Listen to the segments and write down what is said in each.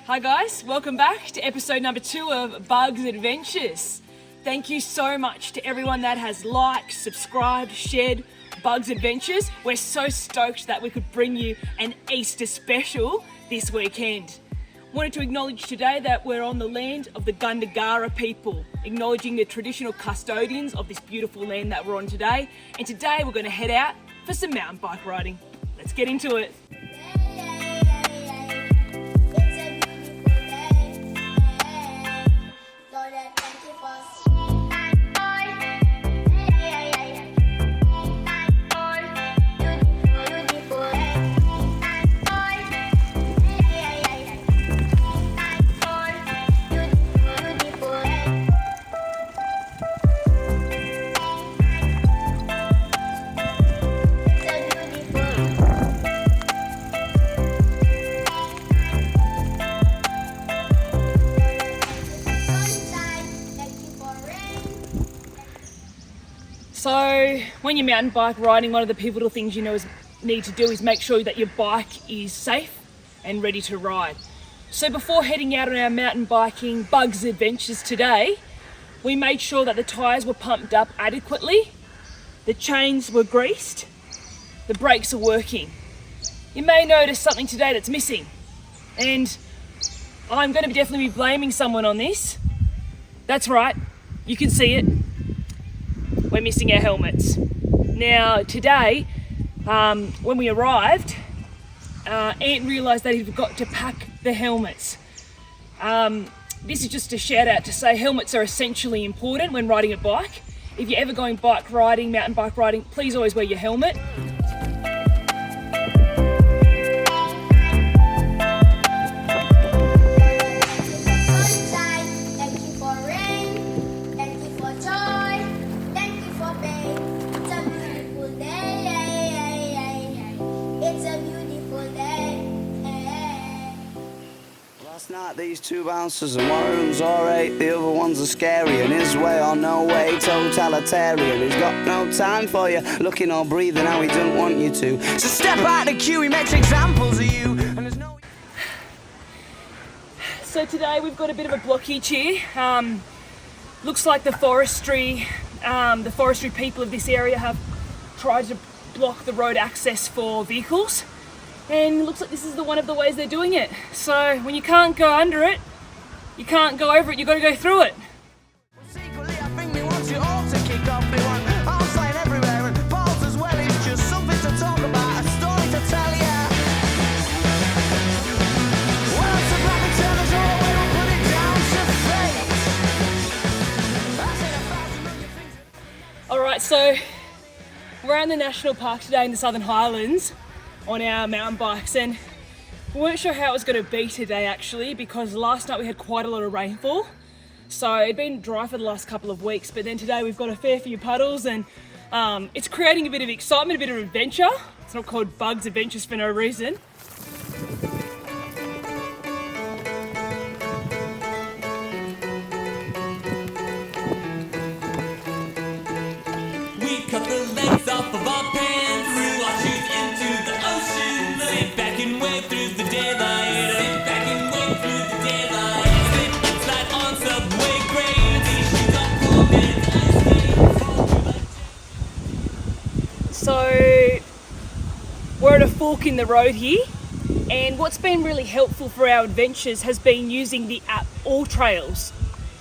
Hi guys, welcome back to episode number 2 of Bugs Adventures. Thank you so much to everyone that has liked, subscribed, shared Bugs Adventures. We're so stoked that we could bring you an Easter special this weekend. Wanted to acknowledge today that we're on the land of the Gundagara people, acknowledging the traditional custodians of this beautiful land that we're on today. And today we're going to head out for some mountain bike riding. Let's get into it. So when you're mountain bike riding, one of the pivotal things you need to do is make sure that your bike is safe and ready to ride. So before heading out on our mountain biking Bugs Adventures today, we made sure that the tyres were pumped up adequately, the chains were greased, the brakes are working. You may notice something today that's missing, and I'm going to definitely be blaming someone on this. That's right, you can see it. We're missing our helmets. Now today, when we arrived, Ant realised that he forgot to pack the helmets. This is just a shout out to say helmets are essentially important when riding a bike. If you're ever going bike riding, mountain bike riding, please always wear your helmet. Last night these two bouncers and one of them's alright, the other one's a scary, and his way or no way, totalitarian. He's got no time for you, looking or breathing how he doesn't want you to. So step out the queue, he makes examples of you, and there's no... So today we've got a bit of a blockage here. Looks like the forestry people of this area have tried to block the road access for vehicles. And it looks like this is one of the ways they're doing it. So when you can't go under it, you can't go over it, you've got to go through it. Secretly, I think they want you all to kick off. They want arms flying everywhere and balls as well. It's just something to talk about, a story to tell ya. Well, it's a black and turners all the way, we'll put it down to fate. I said 1,000 million things. Alright, so we're in the National Park today in the Southern Highlands on our mountain bikes, and we weren't sure how it was going to be today actually, because last night we had quite a lot of rainfall, so it'd been dry for the last couple of weeks, but then today we've got a fair few puddles, and it's creating a bit of excitement, a bit of adventure. It's not called Bugs Adventures for no reason. We cut the legs off of our pants, threw our shoes into the ocean, sit back and wait through the daylight, sit back and wait through the daylight, slip and slide on subway grades, these shoes are cold and ice fall through like... So we're at a fork in the road here, and what's been really helpful for our adventures has been using the app All Trails.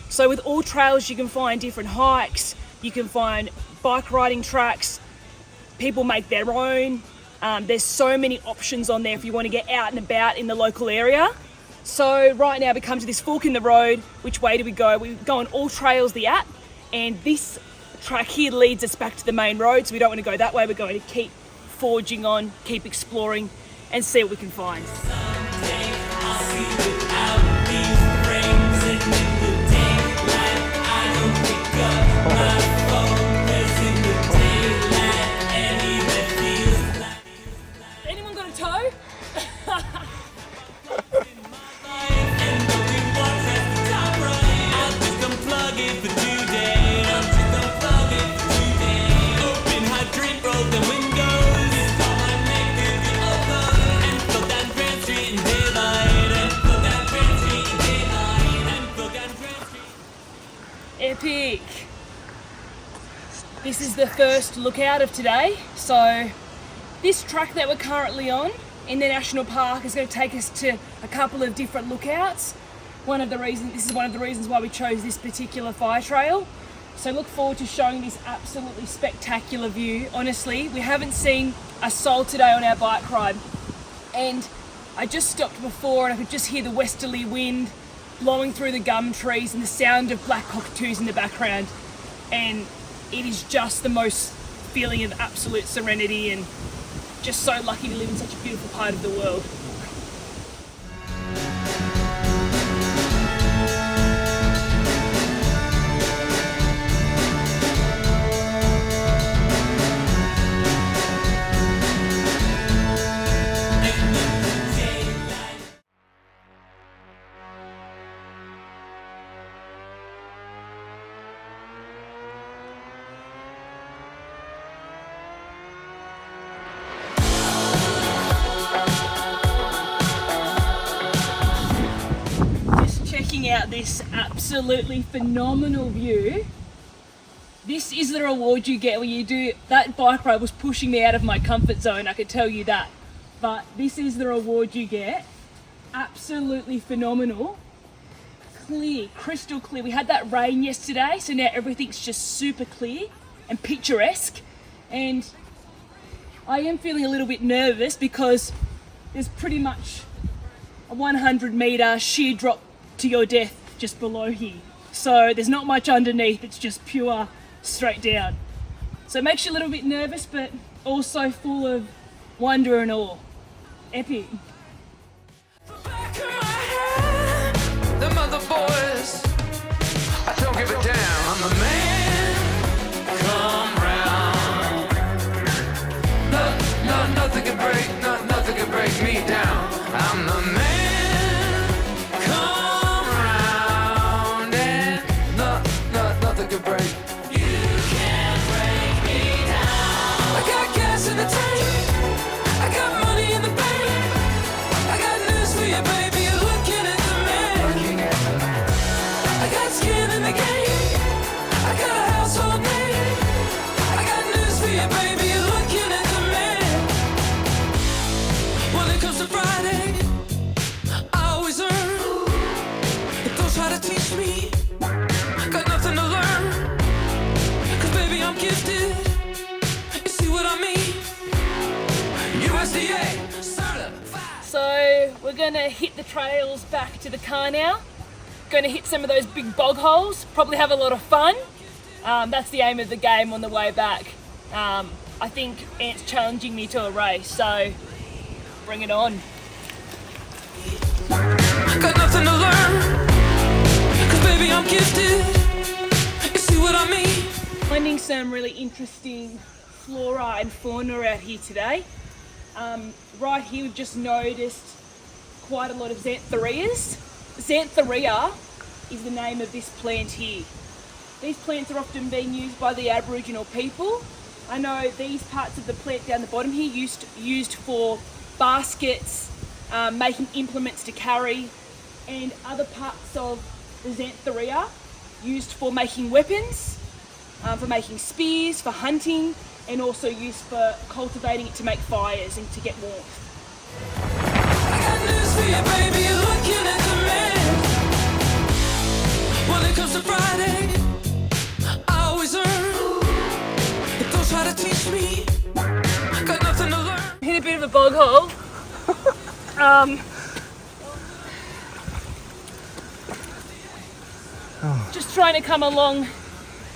So with All Trails you can find different hikes, you can find bike riding tracks, people make their own. There's so many options on there if you want to get out and about in the local area. So right now we come to this fork in the road. Which way do we go? We go on All Trails, the app, and this track here leads us back to the main road, so we don't want to go that way. We're going to keep forging on, keep exploring, and see what we can find. Someday I'll see without these frames, and in the daylight I don't pick up my phone, 'cause in the daylight anything feels like... Anyone got a toe? And nobody wants at the top right. I'll just unplug it for today. I'll just unplug it for today. Open hydrant, roll the windows. Call my neck to the open. And float down Grand Street This is the first lookout of today. So this track that we're currently on in the national park is going to take us to a couple of different lookouts. This is one of the reasons why we chose this particular fire trail. So look forward to showing this absolutely spectacular view. Honestly, we haven't seen a soul today on our bike ride. And I just stopped before and I could just hear the westerly wind blowing through the gum trees and the sound of black cockatoos in the background. And it is just the most feeling of absolute serenity and just so lucky to live in such a beautiful part of the world. Checking out this absolutely phenomenal view. This is the reward you get when you do that. Bike ride was pushing me out of my comfort zone, I could tell you that, but this is the reward you get. Absolutely phenomenal. Clear, crystal clear. We had that rain yesterday, so now everything's just super clear and picturesque. And I am feeling a little bit nervous because there's pretty much a 100-meter sheer drop to your death just below here. So there's not much underneath, it's just pure straight down. So it makes you a little bit nervous, but also full of wonder and awe. Epic. Them other boys, I don't give a damn. I'm the man, come round. Nothing can break, nothing can break me down. I'm the man, come round. And nothing can break. You can't break me down. I got gas in the tank, I got money in the bank. I got news for you, baby, you're looking at the man. I got skin in the game, I got a household name. I got news for you, baby, you're looking at the man. When it comes to Friday, I always earn. But don't try to teach me, got nothing to learn. Cause baby, I'm gifted, you see what I mean? USDA certified. So we're gonna hit the trails back to the car now. Gonna hit some of those big bog holes, probably have a lot of fun. That's the aim of the game on the way back. I think Ant's challenging me to a race, so bring it on. Got nothing to learn, cause baby I'm gifted, you see what I mean? Finding some really interesting flora and fauna out here today. Right here we've just noticed quite a lot of xanthorrheas. Xanthorrhea is the name of this plant here. These plants are often being used by the Aboriginal people. I know these parts of the plant down the bottom here used for baskets, making implements to carry, and other parts of the xanthorrhea used for making weapons, for making spears, for hunting, and also used for cultivating it to make fires and to get warmth. I got news for you, baby, you're looking at the man. When it comes to Friday, I always earn. But don't try to teach me, got nothing to learn. Hit a bit of a bog hole. Just trying to come along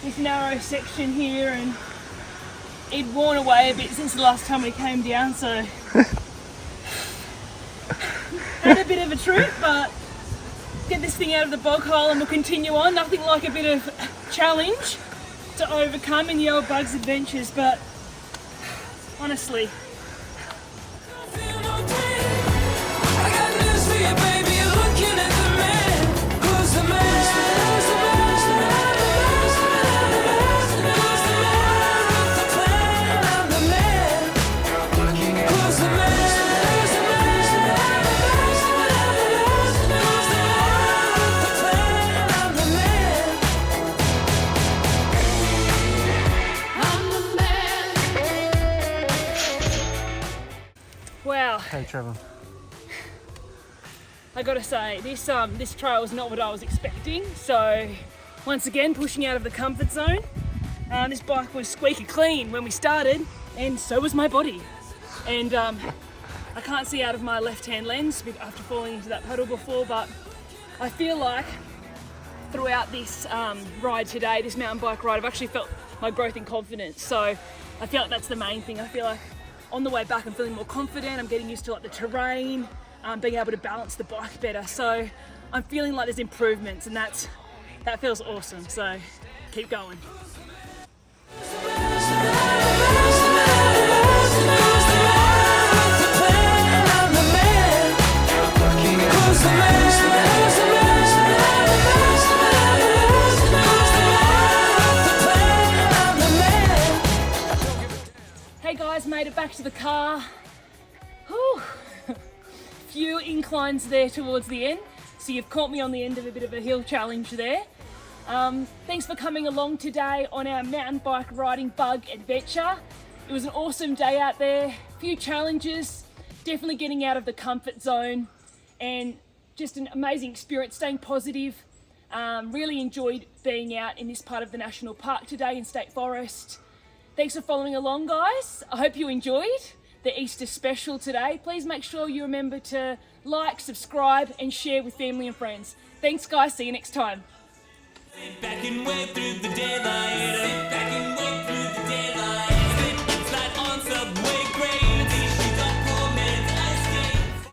this narrow section here, and it'd worn away a bit since the last time we came down, so had a bit of a trip, but get this thing out of the bog hole and we'll continue on. Nothing like a bit of challenge to overcome in the old Bugs Adventures, but honestly, I got news for you, baby, you're looking at the man. Who's the man? Who's the man? Who's the man? Who's the man with the plan? I'm the man. Who's the man? Who's the man? Who's the man with the plan? I'm the man. Hey Trevor. I gotta say, this trail was not what I was expecting. So once again, pushing out of the comfort zone. This bike was squeaky clean when we started, and so was my body. And I can't see out of my left-hand lens after falling into that puddle before, but I feel like throughout this ride today, this mountain bike ride, I've actually felt my growth in confidence. So I feel like that's the main thing. I feel like on the way back, I'm feeling more confident. I'm getting used to like the terrain, being able to balance the bike better. So I'm feeling like there's improvements, and that feels awesome. So keep going. Hey guys, made it back to the car. Whew. Few inclines there towards the end, so you've caught me on the end of a bit of a hill challenge there. Thanks for coming along today on our mountain bike riding bug adventure. It was an awesome day out there, few challenges, definitely getting out of the comfort zone, and just an amazing experience, staying positive. Really enjoyed being out in this part of the national park today in State Forest. Thanks for following along, guys. I hope you enjoyed the Easter special today. Please make sure you remember to like, subscribe, and share with family and friends. Thanks, guys. See you next time. Sit back and wait through the daylight. Sit back and